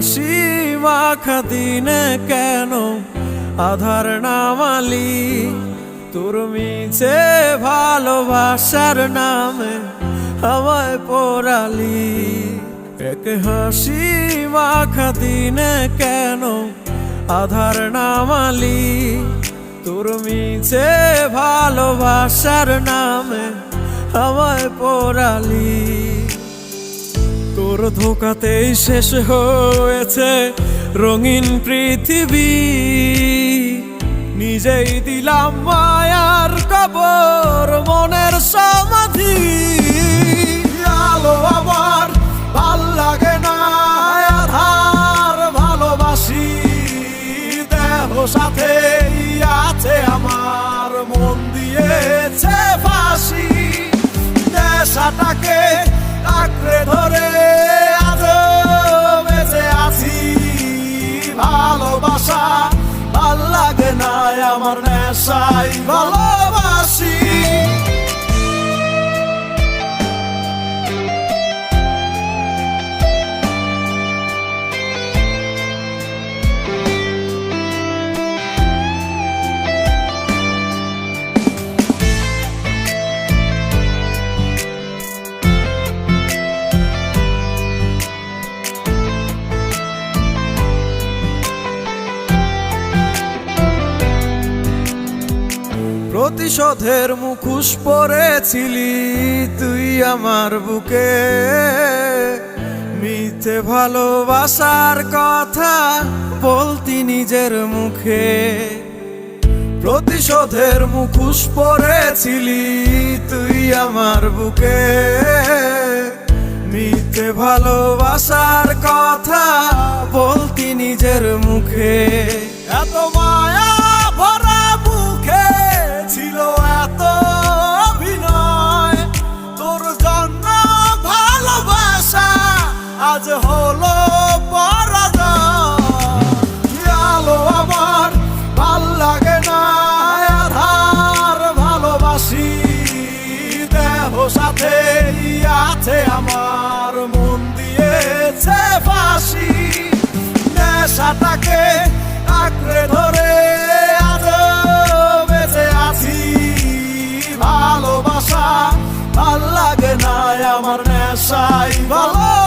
হাসি মাখা দিনে কেন আধার নামালি, তোর মিছে ভালোবাসার নামে আমায় পোড়ালি। এক হাসি মাখা দিনে কেন আধার নামালি, তোর মিছে ভালোবাসার নামে আমায় পোড়ালি। তোর ধোকাতেই শেষ হয়েছে রঙিন পৃথিবী, নিজেই দিলাম মায়ার কবর মনের সমাধি। আলো আমার ভাল লাগে না, আধার ভালোবাসি, দেহ সাথে আছে আমার, মন দিয়েছে ফাঁসি। নেশাটাকে আঁকড়ে ধরে আজ বেঁচে আছি, ভালোবাসা ভাল লাগে না আমার, নেশাই ভালোবাসি। প্রতিশোধের মুখোশ পরেছিলি তুই আমার বুকে, মিথ্যে ভালোবাসার কথা বলতি নিজের মুখে। প্রতিশোধের মুখোশ পরেছিলি তুই আমার বুকে, মিথ্যে ভালোবাসার কথা বলতি নিজের মুখে। এত মায়া ভরা মুখে ছিল এত অভিনয়, তোর জন্য ভালোবাসা আজ হলো পরাজয়। আলো আমার ভাল লাগে না, আধার ভালোবাসি, দেহ সাথে আছে আমার, মন দিয়েছে ফাঁসি। নেশাটাকে আঁকড়ে ধরে আজ বেঁচে আছি, ভালোবাসা ভাল লাগে না আমার, নেশাই ভালো।